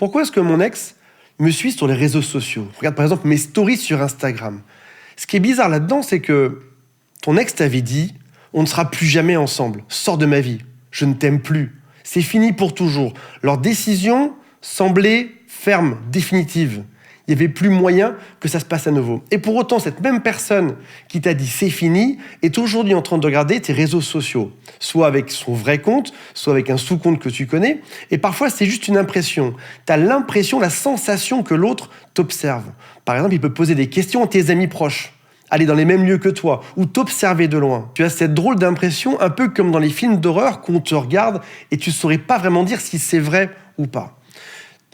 Pourquoi est-ce que mon ex me suit sur les réseaux sociaux? Regarde par exemple mes stories sur Instagram. Ce qui est bizarre là-dedans, c'est que ton ex t'avait dit « On ne sera plus jamais ensemble, sors de ma vie, je ne t'aime plus, c'est fini pour toujours ». Leur décision semblait ferme, définitive. Il n'y avait plus moyen que ça se passe à nouveau. Et pour autant, cette même personne qui t'a dit « c'est fini » est aujourd'hui en train de regarder tes réseaux sociaux, soit avec son vrai compte, soit avec un sous-compte que tu connais. Et parfois, c'est juste une impression. Tu as l'impression, la sensation que l'autre t'observe. Par exemple, il peut poser des questions à tes amis proches, aller dans les mêmes lieux que toi, ou t'observer de loin. Tu as cette drôle d'impression, un peu comme dans les films d'horreur, qu'on te regarde et tu ne saurais pas vraiment dire si c'est vrai ou pas.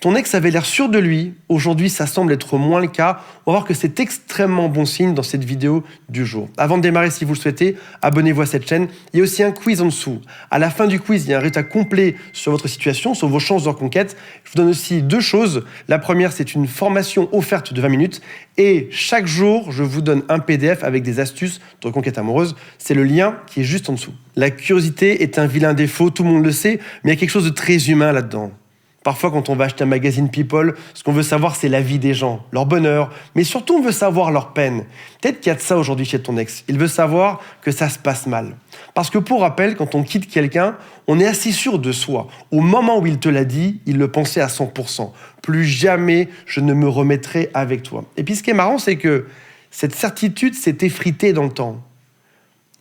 Ton ex avait l'air sûr de lui. Aujourd'hui, ça semble être moins le cas. On va voir que c'est extrêmement bon signe dans cette vidéo du jour. Avant de démarrer, si vous le souhaitez, abonnez-vous à cette chaîne. Il y a aussi un quiz en dessous. À la fin du quiz, il y a un résultat complet sur votre situation, sur vos chances de reconquête. Je vous donne aussi 2 choses. La première, c'est une formation offerte de 20 minutes. Et chaque jour, je vous donne un PDF avec des astuces de reconquête amoureuse. C'est le lien qui est juste en dessous. La curiosité est un vilain défaut, tout le monde le sait, mais il y a quelque chose de très humain là-dedans. Parfois, quand on va acheter un magazine People, ce qu'on veut savoir, c'est la vie des gens, leur bonheur, mais surtout, on veut savoir leur peine. Peut-être qu'il y a de ça aujourd'hui chez ton ex. Il veut savoir que ça se passe mal. Parce que pour rappel, quand on quitte quelqu'un, on est assez sûr de soi. Au moment où il te l'a dit, il le pensait à 100%. Plus jamais je ne me remettrai avec toi. Et puis, ce qui est marrant, c'est que cette certitude s'est effritée dans le temps.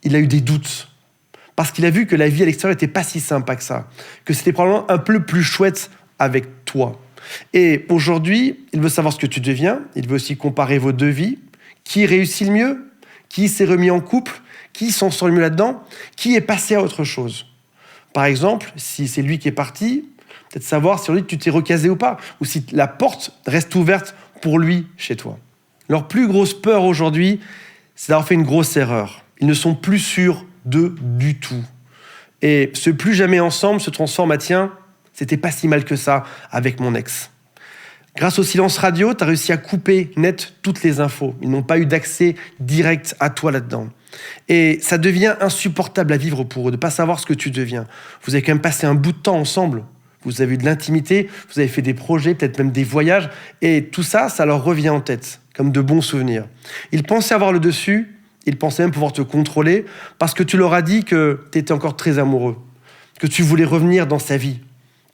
Il a eu des doutes. Parce qu'il a vu que la vie à l'extérieur n'était pas si sympa que ça. Que c'était probablement un peu plus chouette avec toi. Et aujourd'hui, il veut savoir ce que tu deviens, il veut aussi comparer vos 2 vies, qui réussit le mieux, qui s'est remis en couple, qui s'en sort le mieux là-dedans, qui est passé à autre chose. Par exemple, si c'est lui qui est parti, peut-être savoir si tu t'es recasé ou pas, ou si la porte reste ouverte pour lui chez toi. Leur plus grosse peur aujourd'hui, c'est d'avoir fait une grosse erreur. Ils ne sont plus sûrs d'eux du tout. Et ce plus jamais ensemble se transforme à tiens, c'était pas si mal que ça avec mon ex. Grâce au silence radio, tu as réussi à couper net toutes les infos. Ils n'ont pas eu d'accès direct à toi là-dedans. Et ça devient insupportable à vivre pour eux, de ne pas savoir ce que tu deviens. Vous avez quand même passé un bout de temps ensemble. Vous avez eu de l'intimité, vous avez fait des projets, peut-être même des voyages. Et tout ça, ça leur revient en tête, comme de bons souvenirs. Ils pensaient avoir le dessus, ils pensaient même pouvoir te contrôler, parce que tu leur as dit que tu étais encore très amoureux, que tu voulais revenir dans sa vie.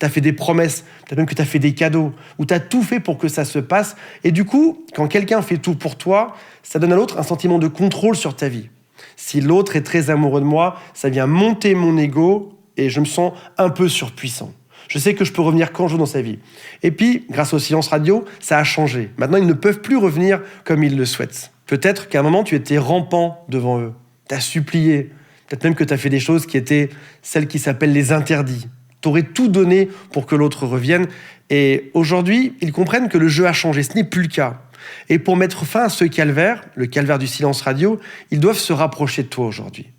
Tu as fait des promesses, peut-être même que tu as fait des cadeaux, ou tu as tout fait pour que ça se passe. Et du coup, quand quelqu'un fait tout pour toi, ça donne à l'autre un sentiment de contrôle sur ta vie. Si l'autre est très amoureux de moi, ça vient monter mon ego et je me sens un peu surpuissant. Je sais que je peux revenir quand je veux dans sa vie. Et puis, grâce au silence radio, ça a changé. Maintenant, ils ne peuvent plus revenir comme ils le souhaitent. Peut-être qu'à un moment, tu étais rampant devant eux. Tu as supplié. Peut-être même que tu as fait des choses qui étaient celles qui s'appellent les interdits. Tu aurais tout donné pour que l'autre revienne. Et aujourd'hui, ils comprennent que le jeu a changé. Ce n'est plus le cas. Et pour mettre fin à ce calvaire, le calvaire du silence radio, ils doivent se rapprocher de toi aujourd'hui.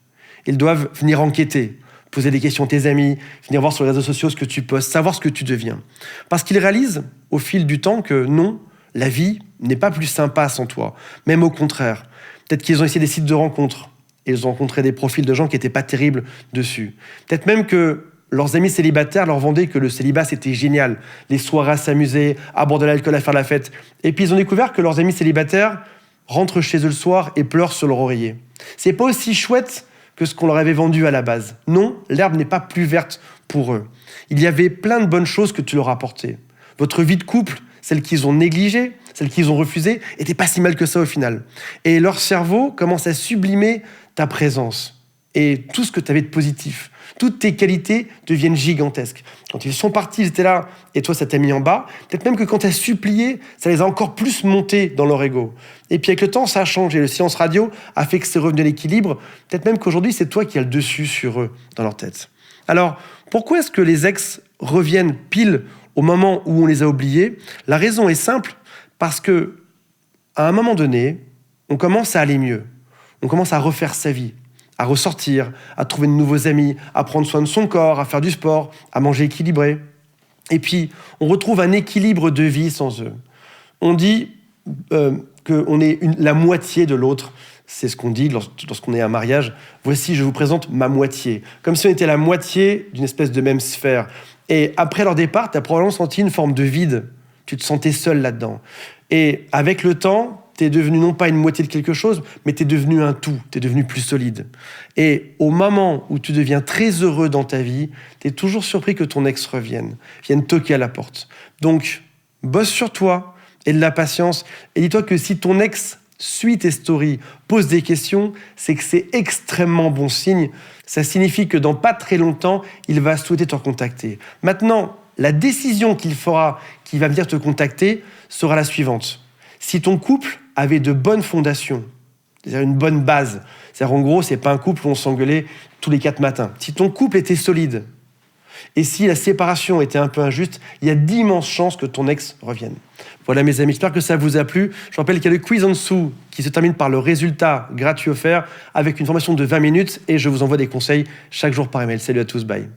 Ils doivent venir enquêter, poser des questions à tes amis, venir voir sur les réseaux sociaux ce que tu postes, savoir ce que tu deviens. Parce qu'ils réalisent au fil du temps que non, la vie n'est pas plus sympa sans toi. Même au contraire. Peut-être qu'ils ont essayé des sites de rencontres et ils ont rencontré des profils de gens qui n'étaient pas terribles dessus. Peut-être même que leurs amis célibataires leur vendaient que le célibat, c'était génial. Les soirées à s'amuser, à boire de l'alcool, à faire la fête. Et puis, ils ont découvert que leurs amis célibataires rentrent chez eux le soir et pleurent sur leur oreiller. C'est pas aussi chouette que ce qu'on leur avait vendu à la base. Non, l'herbe n'est pas plus verte pour eux. Il y avait plein de bonnes choses que tu leur apportais. Votre vie de couple, celle qu'ils ont négligée, celle qu'ils ont refusée, était pas si mal que ça au final. Et leur cerveau commence à sublimer ta présence et tout ce que tu avais de positif. Toutes tes qualités deviennent gigantesques. Quand ils sont partis, ils étaient là, et toi, ça t'a mis en bas. Peut-être même que quand tu as supplié, ça les a encore plus montés dans leur ego. Et puis avec le temps, ça a changé. Le silence radio a fait que c'est revenu à l'équilibre. Peut-être même qu'aujourd'hui, c'est toi qui as le dessus sur eux, dans leur tête. Alors, pourquoi est-ce que les ex reviennent pile au moment où on les a oubliés? La raison est simple, parce que à un moment donné, on commence à aller mieux. On commence à refaire sa vie, à ressortir, à trouver de nouveaux amis, à prendre soin de son corps, à faire du sport, à manger équilibré. Et puis, on retrouve un équilibre de vie sans eux. On dit qu'on est la moitié de l'autre. C'est ce qu'on dit lorsqu'on est à un mariage. Voici, je vous présente ma moitié. Comme si on était la moitié d'une espèce de même sphère. Et après leur départ, tu as probablement senti une forme de vide. Tu te sentais seul là-dedans. Et avec le temps, tu es devenu non pas une moitié de quelque chose, mais tu es devenu un tout, tu es devenu plus solide. Et au moment où tu deviens très heureux dans ta vie, tu es toujours surpris que ton ex vienne toquer à la porte. Donc, bosse sur toi, aie de la patience, et dis-toi que si ton ex suit tes stories, pose des questions, c'est que c'est extrêmement bon signe. Ça signifie que dans pas très longtemps, il va souhaiter te recontacter. Maintenant, la décision qu'il fera, qui va venir te contacter, sera la suivante. Si ton couple avait de bonnes fondations, c'est-à-dire une bonne base, c'est-à-dire en gros, c'est pas un couple où on s'engueulait tous les 4 matins. Si ton couple était solide, et si la séparation était un peu injuste, il y a d'immenses chances que ton ex revienne. Voilà mes amis, j'espère que ça vous a plu. Je rappelle qu'il y a le quiz en dessous qui se termine par le résultat gratuit offert avec une formation de 20 minutes et je vous envoie des conseils chaque jour par email. Salut à tous, bye.